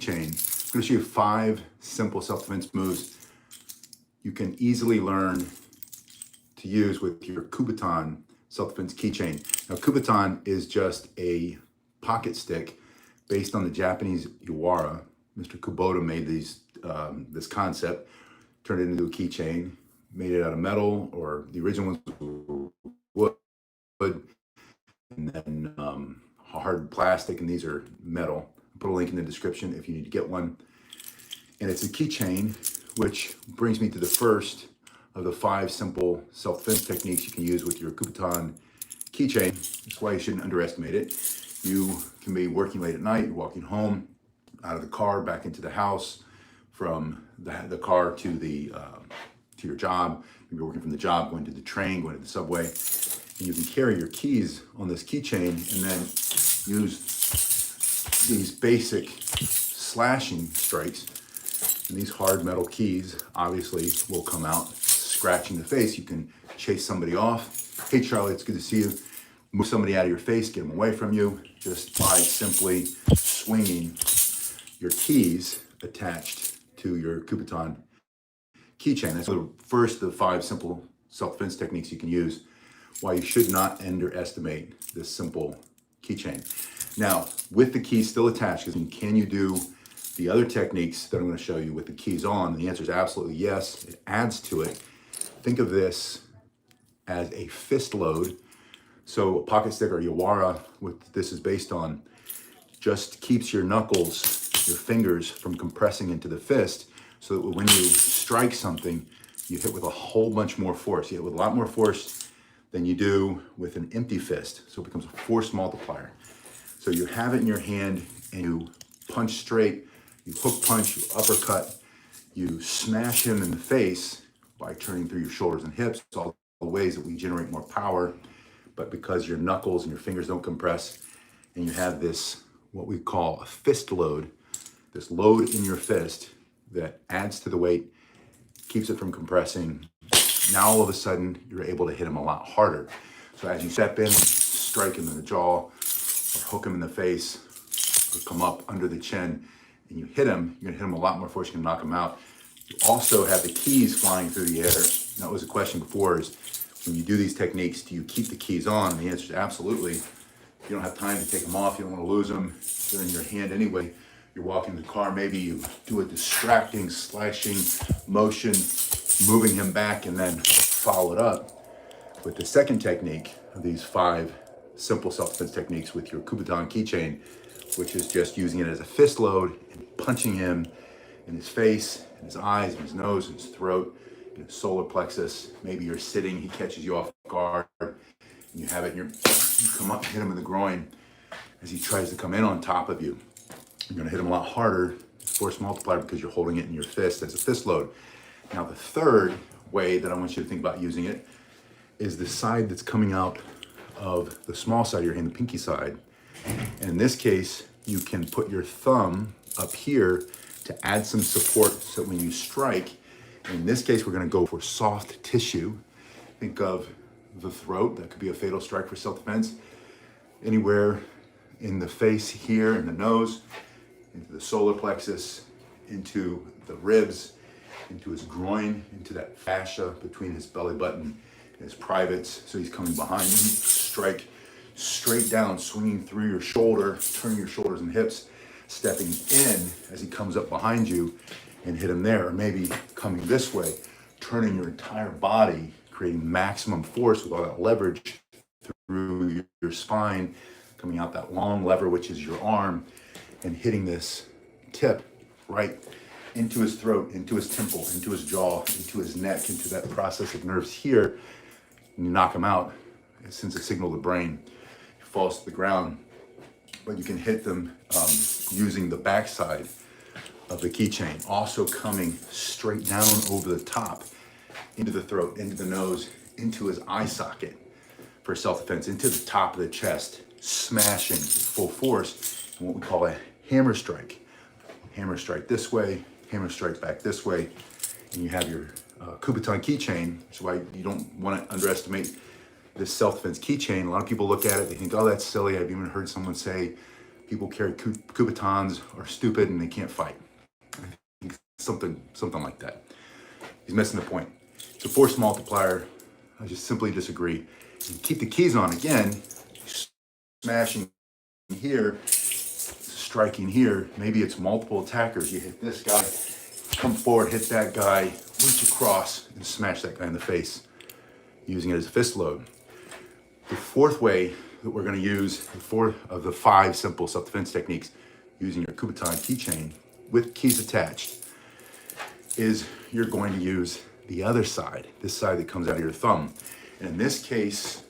I'm going to show you 5 simple self-defense moves you can easily learn to use with your Kubaton self-defense keychain. Now, Kubaton is just a pocket stick based on the Japanese Yawara. Mr. Kubaton made this concept, turned it into a keychain, made it out of metal, or the original ones were wood, and then hard plastic, and these are metal. I'll put a link in the description if you need to get one. And it's a keychain, which brings me to the first of the 5 simple self-defense techniques you can use with your Kubaton keychain. That's why you shouldn't underestimate it. You can be working late at night, you're walking home, out of the car, back into the house, from the car to your job. Maybe you're working from the job, going to the train, going to the subway. And you can carry your keys on this keychain and then use these basic slashing strikes. And these hard metal keys obviously will come out scratching the face. You can chase somebody off. Hey Charlie, it's good to see you. Move somebody out of your face, get them away from you, just by simply swinging your keys attached to your Kubaton keychain. That's the first of the 5 simple self-defense techniques you can use. Why you should not underestimate this simple keychain. Now, with the keys still attached, can you do the other techniques that I'm going to show you with the keys on? And the answer is absolutely yes. It adds to it. Think of this as a fist load. So a pocket stick or Yawara, what this is based on, just keeps your knuckles, your fingers, from compressing into the fist, so that when you strike something, you hit with a whole bunch more force. You hit with a lot more force than you do with an empty fist. So it becomes a force multiplier. So you have it in your hand and you punch straight, you hook punch, you uppercut, you smash him in the face by turning through your shoulders and hips. It's all the ways that we generate more power, but because your knuckles and your fingers don't compress, and you have this, what we call a fist load, this load in your fist that adds to the weight, keeps it from compressing. Now all of a sudden, you're able to hit him a lot harder. So as you step in and strike him in the jaw, or hook him in the face, or come up under the chin, and you hit him, you're gonna hit him a lot more force, you're gonna knock him out. You also have the keys flying through the air. And that was a question before, is when you do these techniques, do you keep the keys on? And the answer is absolutely. You don't have time to take them off, you don't wanna lose them. They're in your hand anyway. You're walking the car, maybe you do a distracting, slashing motion, moving him back, and then follow it up with the second technique of these 5 simple self-defense techniques with your Kubaton keychain, which is just using it as a fist load and punching him in his face, in his eyes, in his nose, in his throat, in his solar plexus. Maybe you're sitting, he catches you off guard, and you have it, and you come up and hit him in the groin as he tries to come in on top of you. You're gonna hit him a lot harder, force multiplier, because you're holding it in your fist as a fist load. Now the third way that I want you to think about using it is the side that's coming out of the small side of your hand, the pinky side. And in this case, you can put your thumb up here to add some support so when you strike. In this case, we're gonna go for soft tissue. Think of the throat, that could be a fatal strike for self-defense. Anywhere in the face here, in the nose, into the solar plexus, into the ribs, into his groin, into that fascia between his belly button and his privates. So he's coming behind you, strike straight down, swinging through your shoulder, turning your shoulders and hips, stepping in as he comes up behind you and hit him there. Or maybe coming this way, turning your entire body, creating maximum force with all that leverage through your spine, coming out that long lever, which is your arm, and hitting this tip right into his throat, into his temple, into his jaw, into his neck, into that process of nerves here. And you knock him out. It sends a signal to the brain. He falls to the ground. But you can hit them using the backside of the keychain. Also coming straight down over the top, into the throat, into the nose, into his eye socket for self-defense, into the top of the chest, smashing with full force, and what we call a hammer strike. Hammer strike this way, hammer strike back this way, and you have your Kubaton keychain. That's why you don't want to underestimate this self-defense keychain. A lot of people look at it, they think, oh, that's silly. I've even heard someone say people carry Kubatons are stupid and they can't fight. I think something like that. He's missing the point. It's a force multiplier. I just simply disagree. And keep the keys on again, smashing here, striking here. Maybe it's multiple attackers. You hit this guy, come forward, hit that guy, reach across, and smash that guy in the face, using it as a fist load. The fourth way that we're going to use, the fourth of the 5 simple self-defense techniques using your Kubaton keychain with keys attached, is you're going to use the other side, this side that comes out of your thumb. And in this case,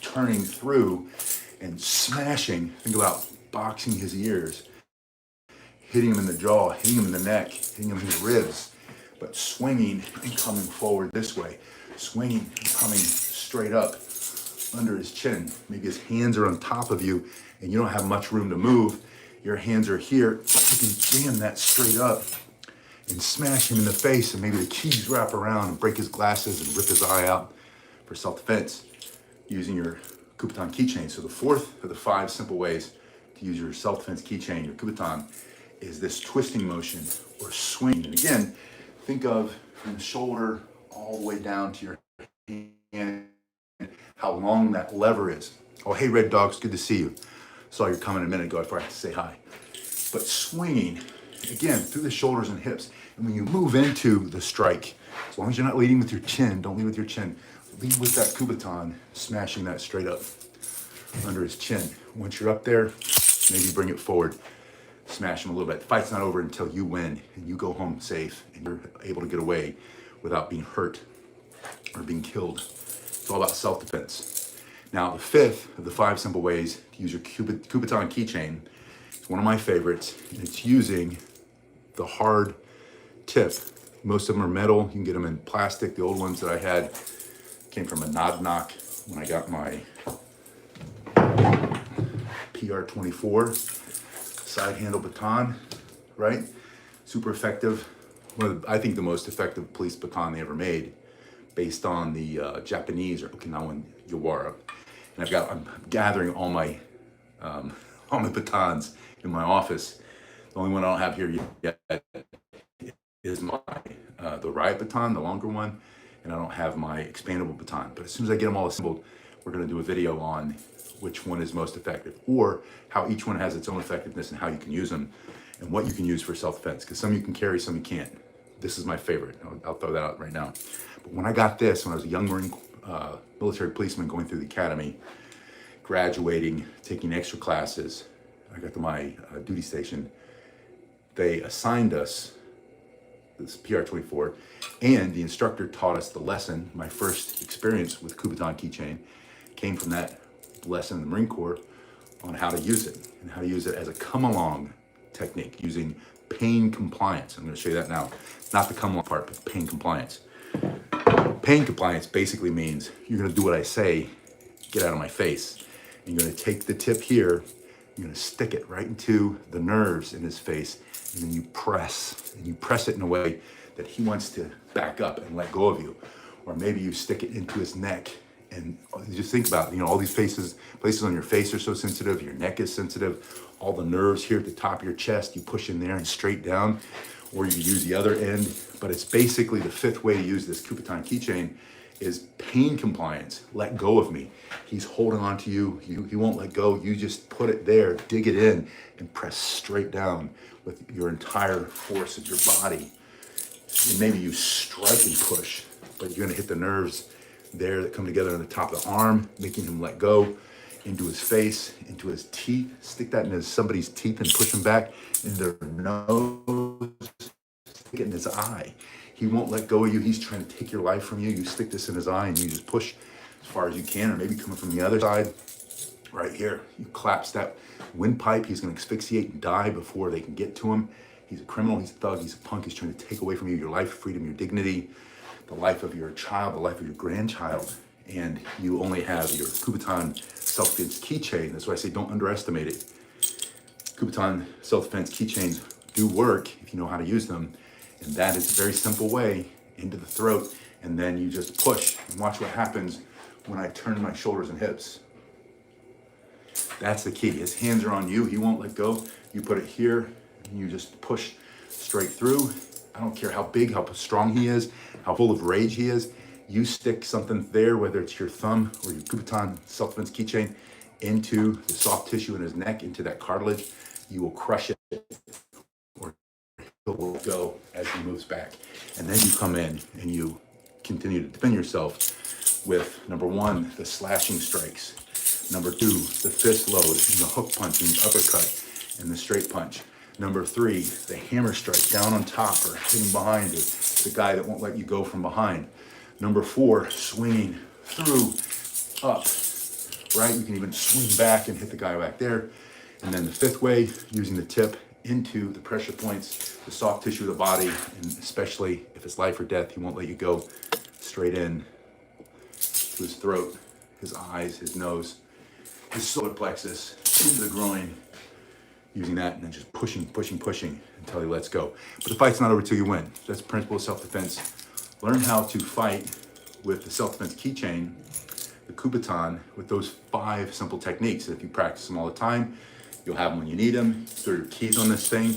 turning through and smashing, think about boxing his ears, hitting him in the jaw, hitting him in the neck, hitting him in the ribs, but swinging and coming forward this way, swinging and coming straight up under his chin. Maybe his hands are on top of you and you don't have much room to move. Your hands are here. You can jam that straight up and smash him in the face, and maybe the keys wrap around and break his glasses and rip his eye out for self-defense using your Kubaton keychain. So the fourth of the 5 simple ways to use your self-defense keychain, your Kubaton, is this twisting motion or swing. And again, think of from the shoulder all the way down to your hand, how long that lever is. Oh, hey, Red Dogs, good to see you. Saw you coming a minute ago before I had to say hi. But swinging, again, through the shoulders and hips. And when you move into the strike, as long as you're not leading with your chin, don't lead with your chin, lead with that Kubaton, smashing that straight up under his chin. Once you're up there, maybe bring it forward, smash him a little bit. The fight's not over until you win and you go home safe and you're able to get away without being hurt or being killed. It's all about self-defense. Now, the 5th of the 5 simple ways to use your Kubaton keychain, it's one of my favorites, and it's using the hard tip. Most of them are metal. You can get them in plastic. The old ones that I had came from a Nod Knock when I got my PR24 side handle baton, right? Super effective. I think the most effective police baton they ever made, based on the Japanese or Okinawan Yawara. And I'm gathering all my batons in my office. The only one I don't have here yet is my the riot baton, the longer one, and I don't have my expandable baton. But as soon as I get them all assembled, we're going to do a video on which one is most effective, or how each one has its own effectiveness and how you can use them and what you can use for self-defense. Because some you can carry, some you can't. This is my favorite. I'll throw that out right now. But when I got this, when I was a young Marine military policeman going through the academy, graduating, taking extra classes, I got to my duty station, they assigned us this PR24, and the instructor taught us the lesson. My first experience with Kubaton keychain came from that lesson in the Marine Corps on how to use it and how to use it as a come-along technique using pain compliance. I'm going to show you that now. Not the come-along part, but pain compliance. Pain compliance basically means you're going to do what I say, get out of my face. And you're going to take the tip here, you're going to stick it right into the nerves in his face, and then you press it in a way that he wants to back up and let go of you. Or maybe you stick it into his neck, and just think about, all these places on your face are so sensitive, your neck is sensitive, all the nerves here at the top of your chest, you push in there and straight down, or you use the other end. But it's basically the 5th way to use this Kubaton keychain is pain compliance. Let go of me. He's holding on to you. He won't let go. You just put it there, dig it in, and press straight down with your entire force of your body. And maybe you strike and push, but you're gonna hit the nerves there that come together on the top of the arm, making him let go, into his face, into his teeth. Stick that into somebody's teeth and push him back into their nose. Stick it in his eye. He won't let go of you. He's trying to take your life from you. You stick this in his eye and you just push as far as you can, or maybe coming from the other side, right here. You collapse that windpipe. He's going to asphyxiate and die before they can get to him. He's a criminal. He's a thug. He's a punk. He's trying to take away from you your life, freedom, your dignity, the life of your child, the life of your grandchild. And you only have your Kubaton self-defense keychain. That's why I say don't underestimate it. Kubaton self-defense keychains do work if you know how to use them. And that is a very simple way into the throat. And then you just push and watch what happens when I turn my shoulders and hips. That's the key. His hands are on you. He won't let go. You put it here, and you just push straight through. I don't care how big, how strong he is, how full of rage he is. You stick something there, whether it's your thumb or your Kubaton self-defense keychain, into the soft tissue in his neck, into that cartilage. You will crush it, or it will go as he moves back. And then you come in and you continue to defend yourself with, number one, the slashing strikes. Number two, the fist load and the hook punch and the uppercut and the straight punch. Number three, the hammer strike down on top or hitting behind the guy that won't let you go from behind. Number four, swinging through, up, right? You can even swing back and hit the guy back there. And then the fifth way, using the tip into the pressure points, the soft tissue of the body, and especially if it's life or death, he won't let you go, straight in to his throat, his eyes, his nose, his solar plexus, into the groin, using that, and then just pushing until he lets go. But the fight's not over till you win. That's the principle of self-defense. Learn how to fight with the self-defense keychain, the Kubaton, with those 5 simple techniques. And if you practice them all the time, you'll have them when you need them. Throw your keys on this thing,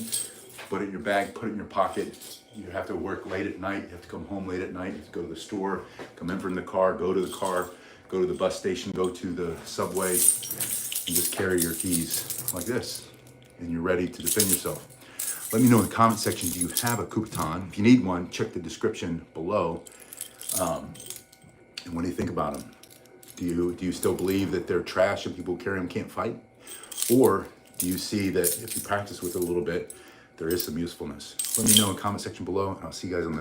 put it in your bag, put it in your pocket. You have to work late at night, you have to come home late at night, you have to go to the store, come in from the car, go to the car, go to the bus station, go to the subway, and just carry your keys like this, and you're ready to defend yourself. Let me know in the comment section, do you have a Kubaton? If you need one, check the description below. And what do you think about them? Do you still believe that they're trash and people who carry them can't fight? Or do you see that if you practice with it a little bit, there is some usefulness? Let me know in the comment section below, and I'll see you guys on the